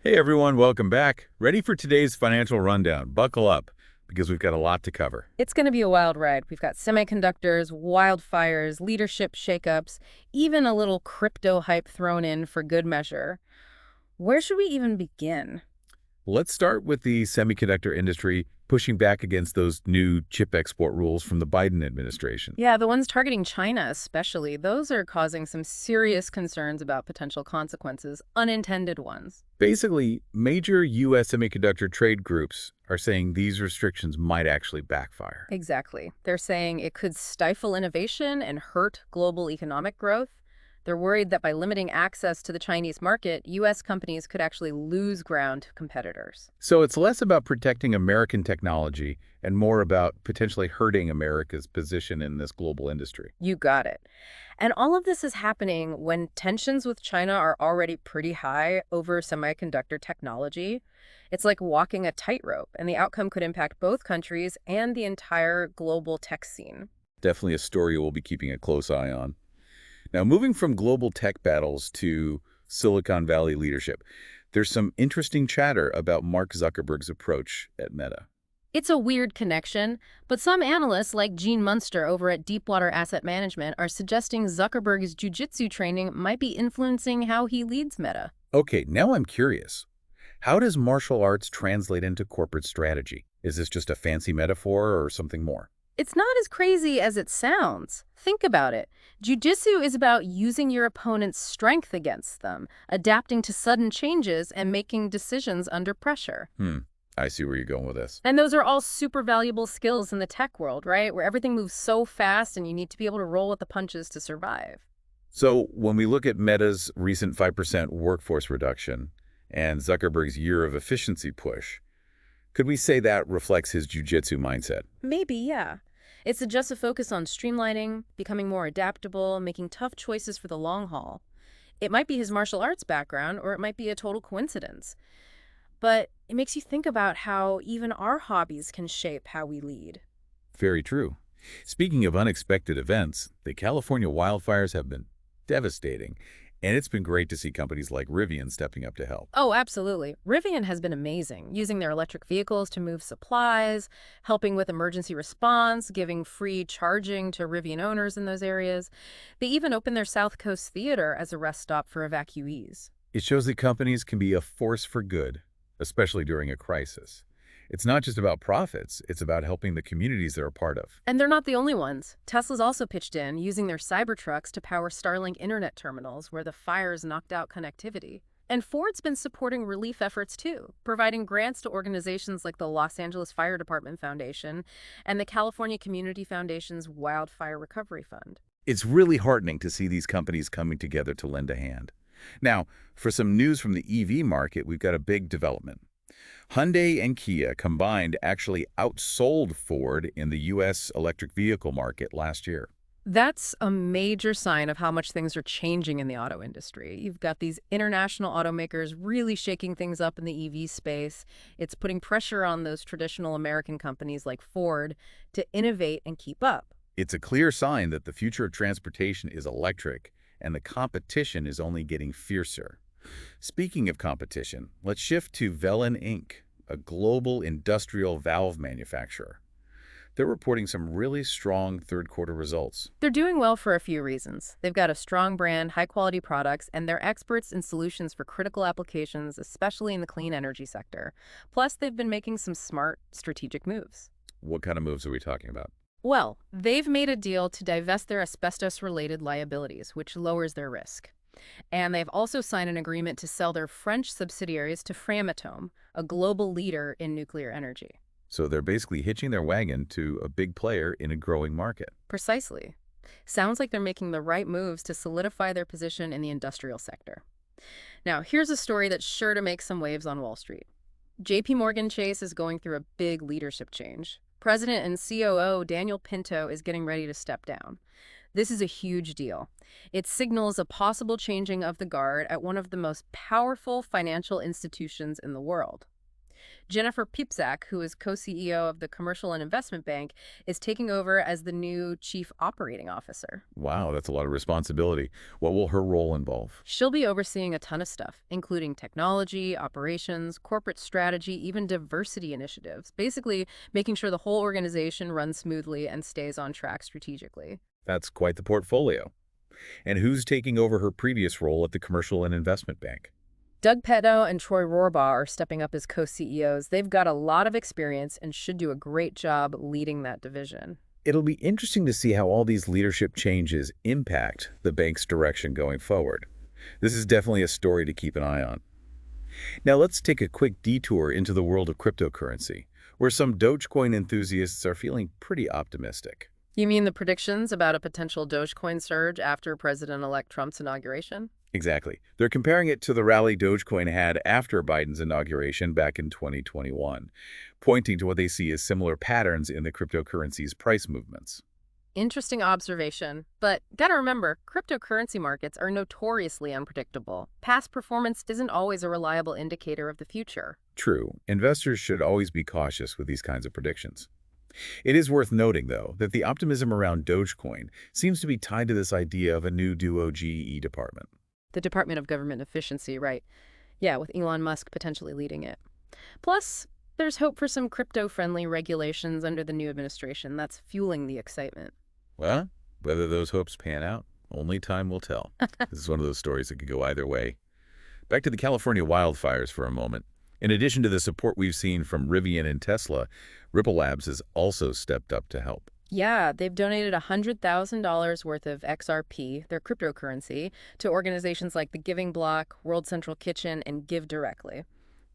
Hey everyone, welcome back. Ready for today's financial rundown? Buckle up, because we've got a lot to cover. It's going to be a wild ride. We've got semiconductors, wildfires, leadership shakeups, even a little crypto hype thrown in for good measure. Where should we even begin? Let's start with the semiconductor industry pushing back against those new chip export rules from the Biden administration. Yeah, the ones targeting China especially, those are causing some serious concerns about potential consequences, unintended ones. Basically, major U.S. semiconductor trade groups are saying these restrictions might actually backfire. Exactly. They're saying it could stifle innovation and hurt global economic growth. They're worried that by limiting access to the Chinese market, U.S. companies could actually lose ground to competitors. So it's less about protecting American technology and more about potentially hurting America's position in this global industry. You got it. And all of this is happening when tensions with China are already pretty high over semiconductor technology. It's like walking a tightrope, and the outcome could impact both countries and the entire global tech scene. Definitely a story we'll be keeping a close eye on. Now, moving from global tech battles to Silicon Valley leadership, there's some interesting chatter about Mark Zuckerberg's approach at Meta. It's a weird connection, but some analysts like Gene Munster over at Deepwater Asset Management are suggesting Zuckerberg's jiu-jitsu training might be influencing how he leads Meta. Okay, now I'm curious. How does martial arts translate into corporate strategy? Is this just a fancy metaphor or something more? It's not as crazy as it sounds. Think about it. Jiu-jitsu is about using your opponent's strength against them, adapting to sudden changes, and making decisions under pressure. I see where you're going with this. And those are all super valuable skills in the tech world, right? Where everything moves so fast and you need to be able to roll with the punches to survive. So when we look at Meta's recent 5% workforce reduction and Zuckerberg's year of efficiency push, could we say that reflects his jujitsu mindset? Maybe, yeah. It suggests a focus on streamlining, becoming more adaptable, making tough choices for the long haul. It might be his martial arts background, or it might be a total coincidence. But it makes you think about how even our hobbies can shape how we lead. Very true. Speaking of unexpected events, the California wildfires have been devastating, and it's been great to see companies like Rivian stepping up to help. Oh, absolutely. Rivian has been amazing, using their electric vehicles to move supplies, helping with emergency response, giving free charging to Rivian owners in those areas. They even opened their South Coast Theater as a rest stop for evacuees. It shows that companies can be a force for good, especially during a crisis. It's not just about profits, it's about helping the communities they're a part of. And they're not the only ones. Tesla's also pitched in, using their Cybertrucks to power Starlink internet terminals where the fires knocked out connectivity. And Ford's been supporting relief efforts too, providing grants to organizations like the Los Angeles Fire Department Foundation and the California Community Foundation's Wildfire Recovery Fund. It's really heartening to see these companies coming together to lend a hand. Now, for some news from the EV market, we've got a big development. Hyundai and Kia combined actually outsold Ford in the U.S. electric vehicle market last year. That's a major sign of how much things are changing in the auto industry. You've got these international automakers really shaking things up in the EV space. It's putting pressure on those traditional American companies like Ford to innovate and keep up. It's a clear sign that the future of transportation is electric, and the competition is only getting fiercer. Speaking of competition, let's shift to Velan Inc., a global industrial valve manufacturer. They're reporting some really strong third-quarter results. They're doing well for a few reasons. They've got a strong brand, high-quality products, and they're experts in solutions for critical applications, especially in the clean energy sector. Plus, they've been making some smart, strategic moves. What kind of moves are we talking about? Well, they've made a deal to divest their asbestos-related liabilities, which lowers their risk. And they've also signed an agreement to sell their French subsidiaries to Framatome, a global leader in nuclear energy. So they're basically hitching their wagon to a big player in a growing market. Precisely. Sounds like they're making the right moves to solidify their position in the industrial sector. Now, here's a story that's sure to make some waves on Wall Street. JPMorgan Chase is going through a big leadership change. President and COO Daniel Pinto is getting ready to step down. This is a huge deal. It signals a possible changing of the guard at one of the most powerful financial institutions in the world. Jennifer Pipsack, who is co-CEO of the Commercial and Investment Bank, is taking over as the new Chief Operating Officer. Wow, that's a lot of responsibility. What will her role involve? She'll be overseeing a ton of stuff, including technology, operations, corporate strategy, even diversity initiatives, basically making sure the whole organization runs smoothly and stays on track strategically. That's quite the portfolio. And who's taking over her previous role at the Commercial and Investment Bank? Doug Petno and Troy Rohrbaugh are stepping up as co-CEOs. They've got a lot of experience and should do a great job leading that division. It'll be interesting to see how all these leadership changes impact the bank's direction going forward. This is definitely a story to keep an eye on. Now let's take a quick detour into the world of cryptocurrency, where some Dogecoin enthusiasts are feeling pretty optimistic. You mean the predictions about a potential Dogecoin surge after President-elect Trump's inauguration? Exactly. They're comparing it to the rally Dogecoin had after Biden's inauguration back in 2021, pointing to what they see as similar patterns in the cryptocurrency's price movements. Interesting observation. But gotta remember, cryptocurrency markets are notoriously unpredictable. Past performance isn't always a reliable indicator of the future. True, investors should always be cautious with these kinds of predictions. It is worth noting, though, that the optimism around Dogecoin seems to be tied to this idea of a new duo GE department. The Department of Government Efficiency, right? Yeah, with Elon Musk potentially leading it. Plus, there's hope for some crypto-friendly regulations under the new administration that's fueling the excitement. Well, whether those hopes pan out, only time will tell. This is one of those stories that could go either way. Back to the California wildfires for a moment. In addition to the support we've seen from Rivian and Tesla, Ripple Labs has also stepped up to help. Yeah, they've donated $100,000 worth of XRP, their cryptocurrency, to organizations like the Giving Block, World Central Kitchen, and Give Directly.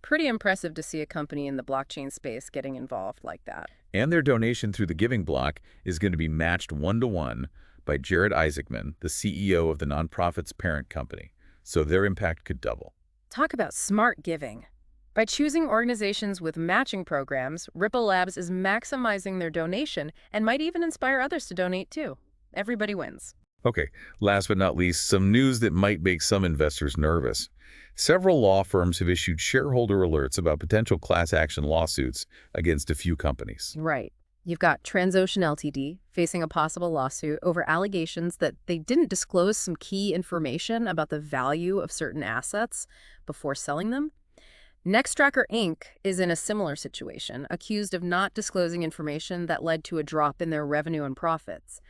Pretty impressive to see a company in the blockchain space getting involved like that. And their donation through the Giving Block is going to be matched one-to-one by Jared Isaacman, the CEO of the nonprofit's parent company. So their impact could double. Talk about smart giving. By choosing organizations with matching programs, Ripple Labs is maximizing their donation and might even inspire others to donate too. Everybody wins. Okay, last but not least, some news that might make some investors nervous. Several law firms have issued shareholder alerts about potential class action lawsuits against a few companies. Right. You've got Transocean Ltd. Facing a possible lawsuit over allegations that they didn't disclose some key information about the value of certain assets before selling them. Nextracker Inc. is in a similar situation, accused of not disclosing information that led to a drop in their revenue and profits.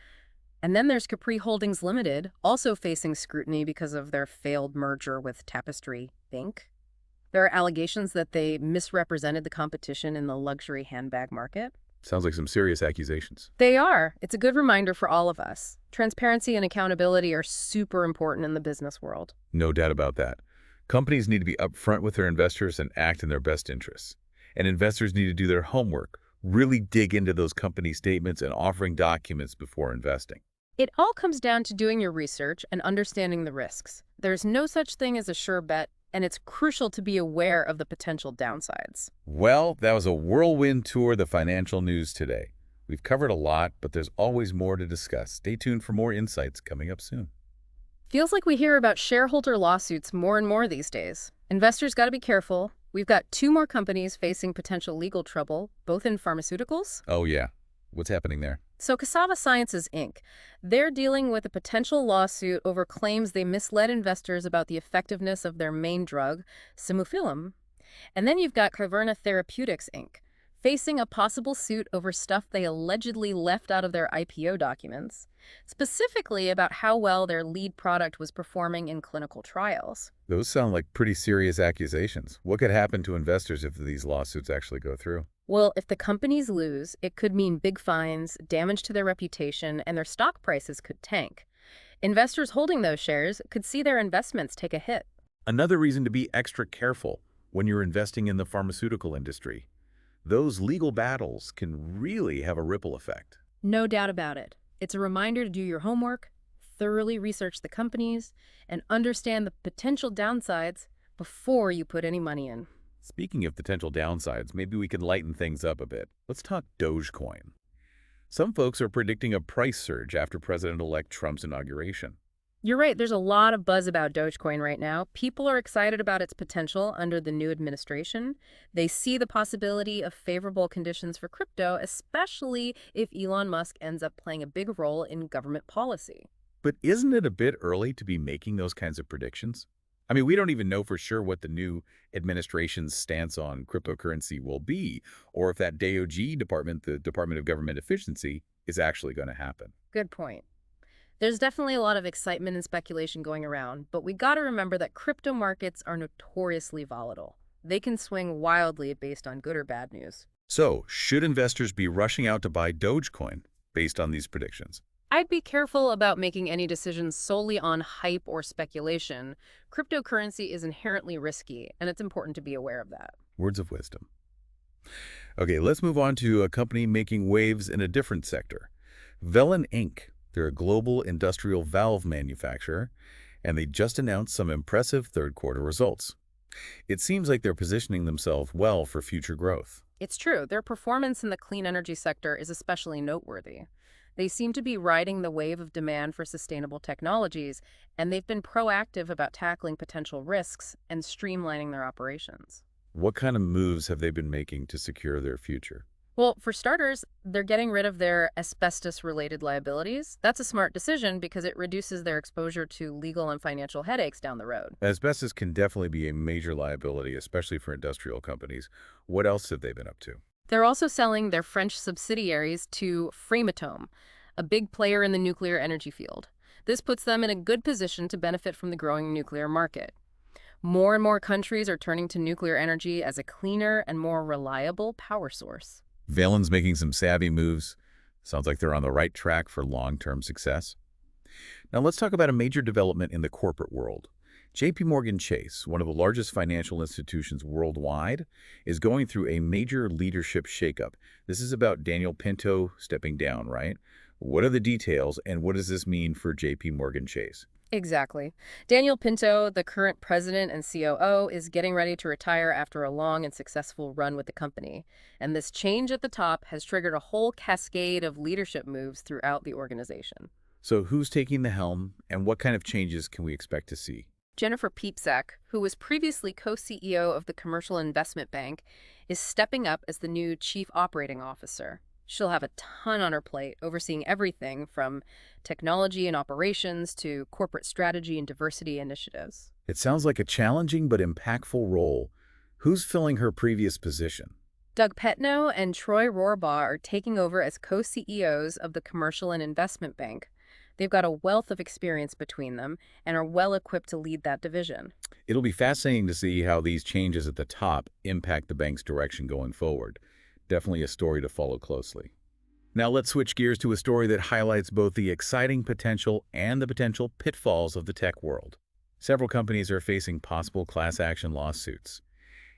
And then there's Capri Holdings Limited, also facing scrutiny because of their failed merger with Tapestry Inc. There are allegations that they misrepresented the competition in the luxury handbag market. Sounds like some serious accusations. They are. It's a good reminder for all of us. Transparency and accountability are super important in the business world. No doubt about that. Companies need to be upfront with their investors and act in their best interests. And investors need to do their homework, really dig into those company statements and offering documents before investing. It all comes down to doing your research and understanding the risks. There's no such thing as a sure bet, and it's crucial to be aware of the potential downsides. Well, that was a whirlwind tour of the financial news today. We've covered a lot, but there's always more to discuss. Stay tuned for more insights coming up soon. Feels like we hear about shareholder lawsuits more and more these days. Investors got to be careful. We've got 2 more companies facing potential legal trouble, both in pharmaceuticals. Oh, yeah. What's happening there? So Cassava Sciences, Inc., they're dealing with a potential lawsuit over claims they misled investors about the effectiveness of their main drug, simufilam. And then you've got Caverna Therapeutics, Inc., facing a possible suit over stuff they allegedly left out of their IPO documents, specifically about how well their lead product was performing in clinical trials. Those sound like pretty serious accusations. What could happen to investors if these lawsuits actually go through? Well, if the companies lose, it could mean big fines, damage to their reputation, and their stock prices could tank. Investors holding those shares could see their investments take a hit. Another reason to be extra careful when you're investing in the pharmaceutical industry. Those legal battles can really have a ripple effect. No doubt about it. It's a reminder to do your homework, thoroughly research the companies, and understand the potential downsides before you put any money in. Speaking of potential downsides, maybe we can lighten things up a bit. Let's talk Dogecoin. Some folks are predicting a price surge after President-elect Trump's inauguration. You're right, there's a lot of buzz about Dogecoin right now. People are excited about its potential under the new administration. They see the possibility of favorable conditions for crypto, especially if Elon Musk ends up playing a big role in government policy. But isn't it a bit early to be making those kinds of predictions? I mean, we don't even know for sure what the new administration's stance on cryptocurrency will be, or if that DOG department, the Department of Government Efficiency, is actually going to happen. Good point. There's definitely a lot of excitement and speculation going around, but we got to remember that crypto markets are notoriously volatile. They can swing wildly based on good or bad news. So, should investors be rushing out to buy Dogecoin based on these predictions? I'd be careful about making any decisions solely on hype or speculation. Cryptocurrency is inherently risky, and it's important to be aware of that. Words of wisdom. Okay, let's move on to a company making waves in a different sector. Velan Inc. They're a global industrial valve manufacturer, and they just announced some impressive third-quarter results. It seems like they're positioning themselves well for future growth. It's true, their performance in the clean energy sector is especially noteworthy. They seem to be riding the wave of demand for sustainable technologies, and they've been proactive about tackling potential risks and streamlining their operations. What kind of moves have they been making to secure their future? Well, for starters, they're getting rid of their asbestos-related liabilities. That's a smart decision because it reduces their exposure to legal and financial headaches down the road. Asbestos can definitely be a major liability, especially for industrial companies. What else have they been up to? They're also selling their French subsidiaries to Framatome, a big player in the nuclear energy field. This puts them in a good position to benefit from the growing nuclear market. More and more countries are turning to nuclear energy as a cleaner and more reliable power source. Valen's making some savvy moves. Sounds like they're on the right track for long-term success. Now let's talk about a major development in the corporate world. JPMorgan Chase, one of the largest financial institutions worldwide, is going through a major leadership shakeup. This is about Daniel Pinto stepping down, right? What are the details, and what does this mean for JPMorgan Chase? Exactly. Daniel Pinto, the current president and COO, is getting ready to retire after a long and successful run with the company. And this change at the top has triggered a whole cascade of leadership moves throughout the organization. So who's taking the helm, and what kind of changes can we expect to see? Jennifer Peepsack, who was previously co-CEO of the Commercial Investment Bank, is stepping up as the new Chief Operating Officer. She'll have a ton on her plate, overseeing everything from technology and operations to corporate strategy and diversity initiatives. It sounds like a challenging but impactful role. Who's filling her previous position? Doug Petno and Troy Rohrbaugh are taking over as co-CEOs of the Commercial and Investment Bank. They've got a wealth of experience between them and are well equipped to lead that division. It'll be fascinating to see how these changes at the top impact the bank's direction going forward. Definitely a story to follow closely. Now let's switch gears to a story that highlights both the exciting potential and the potential pitfalls of the tech world. Several companies are facing possible class action lawsuits.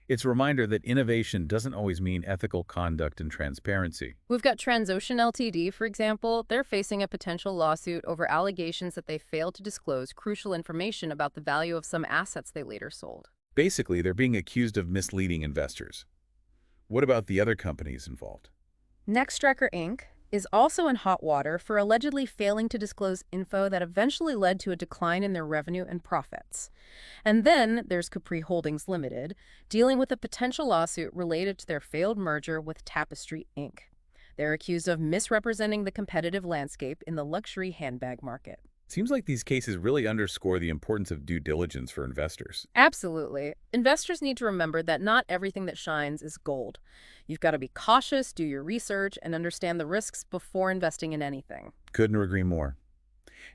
It's a reminder that innovation doesn't always mean ethical conduct and transparency. We've got Transocean Ltd, for example. They're facing a potential lawsuit over allegations that they failed to disclose crucial information about the value of some assets they later sold. Basically, they're being accused of misleading investors. What about the other companies involved? Nextracker Inc. is also in hot water for allegedly failing to disclose info that eventually led to a decline in their revenue and profits. And then there's Capri Holdings Limited, dealing with a potential lawsuit related to their failed merger with Tapestry Inc. They're accused of misrepresenting the competitive landscape in the luxury handbag market. Seems like these cases really underscore the importance of due diligence for investors. Absolutely. Investors need to remember that not everything that shines is gold. You've got to be cautious, do your research, and understand the risks before investing in anything. Couldn't agree more.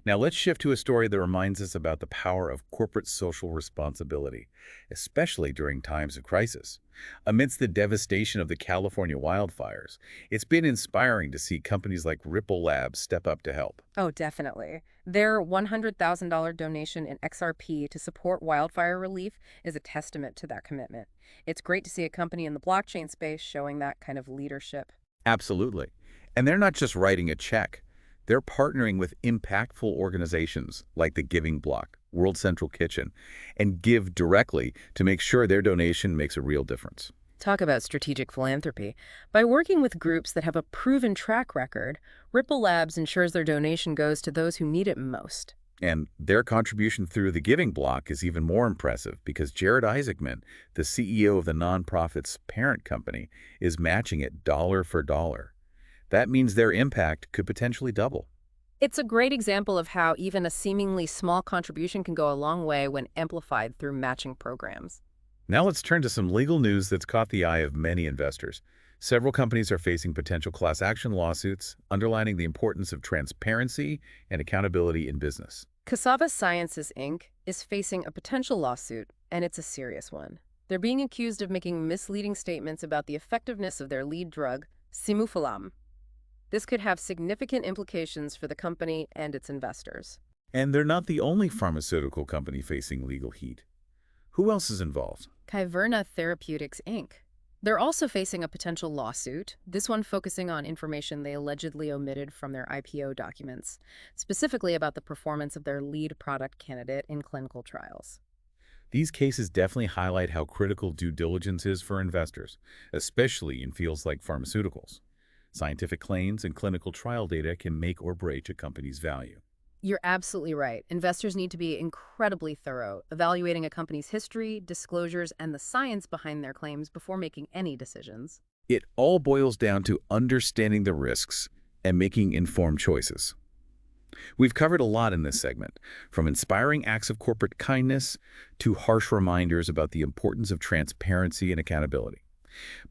Now let's shift to a story that reminds us about the power of corporate social responsibility, especially during times of crisis. Amidst the devastation of the California wildfires, it's been inspiring to see companies like Ripple Labs step up to help. Oh, definitely. Their $100,000 donation in XRP to support wildfire relief is a testament to that commitment. It's great to see a company in the blockchain space showing that kind of leadership. Absolutely. And they're not just writing a check. They're partnering with impactful organizations like the Giving Block, World Central Kitchen, and Give directly to make sure their donation makes a real difference. Talk about strategic philanthropy. By working with groups that have a proven track record, Ripple Labs ensures their donation goes to those who need it most. And their contribution through the giving block is even more impressive because Jared Isaacman, the CEO of the nonprofit's parent company, is matching it dollar for dollar. That means their impact could potentially double. It's a great example of how even a seemingly small contribution can go a long way when amplified through matching programs. Now let's turn to some legal news that's caught the eye of many investors. Several companies are facing potential class action lawsuits, underlining the importance of transparency and accountability in business. Cassava Sciences, Inc. is facing a potential lawsuit, and it's a serious one. They're being accused of making misleading statements about the effectiveness of their lead drug, Simufilam. This could have significant implications for the company and its investors. And they're not the only pharmaceutical company facing legal heat. Who else is involved? Kyverna Therapeutics, Inc. They're also facing a potential lawsuit, this one focusing on information they allegedly omitted from their IPO documents, specifically about the performance of their lead product candidate in clinical trials. These cases definitely highlight how critical due diligence is for investors, especially in fields like pharmaceuticals. Scientific claims and clinical trial data can make or break a company's value. You're absolutely right. Investors need to be incredibly thorough, evaluating a company's history, disclosures, and the science behind their claims before making any decisions. It all boils down to understanding the risks and making informed choices. We've covered a lot in this segment, from inspiring acts of corporate kindness to harsh reminders about the importance of transparency and accountability.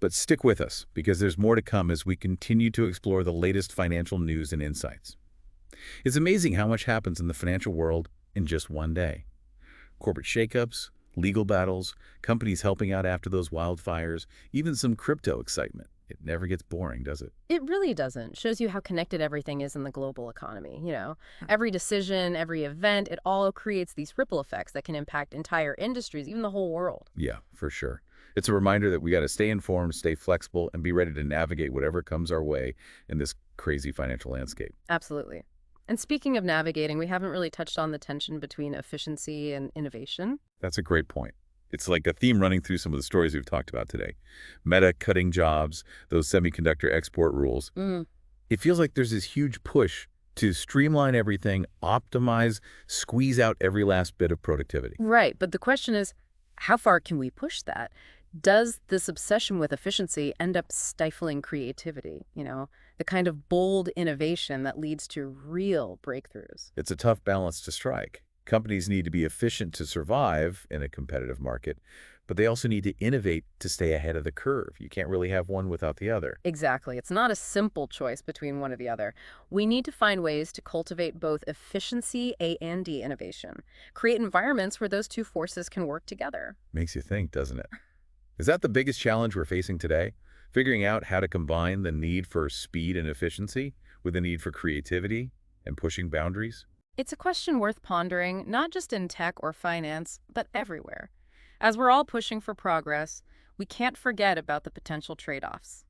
But stick with us, because there's more to come as we continue to explore the latest financial news and insights. It's amazing how much happens in the financial world in just one day. Corporate shakeups, legal battles, companies helping out after those wildfires, even some crypto excitement. It never gets boring, does it? It really doesn't. Shows you how connected everything is in the global economy. Every decision, every event, it all creates these ripple effects that can impact entire industries, even the whole world. Yeah, for sure. It's a reminder that we got to stay informed, stay flexible, and be ready to navigate whatever comes our way in this crazy financial landscape. Absolutely. And speaking of navigating, we haven't really touched on the tension between efficiency and innovation. That's a great point. It's like a theme running through some of the stories we've talked about today. Meta cutting jobs, those semiconductor export rules. It feels like there's this huge push to streamline everything, optimize, squeeze out every last bit of productivity. Right, but the question is, how far can we push that? Does this obsession with efficiency end up stifling creativity? The kind of bold innovation that leads to real breakthroughs. It's a tough balance to strike. Companies need to be efficient to survive in a competitive market, but they also need to innovate to stay ahead of the curve. You can't really have one without the other. Exactly. It's not a simple choice between one or the other. We need to find ways to cultivate both efficiency and innovation. Create environments where those two forces can work together. Makes you think, doesn't it? Is that the biggest challenge we're facing today? Figuring out how to combine the need for speed and efficiency with the need for creativity and pushing boundaries? It's a question worth pondering, not just in tech or finance, but everywhere. As we're all pushing for progress, we can't forget about the potential trade-offs.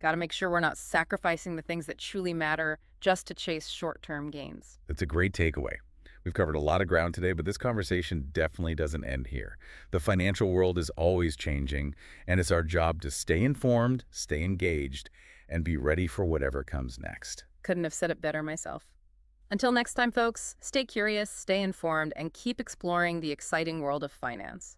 Got to make sure we're not sacrificing the things that truly matter just to chase short-term gains. That's a great takeaway. We've covered a lot of ground today, but this conversation definitely doesn't end here. The financial world is always changing, and it's our job to stay informed, stay engaged, and be ready for whatever comes next. Couldn't have said it better myself. Until next time, folks, stay curious, stay informed, and keep exploring the exciting world of finance.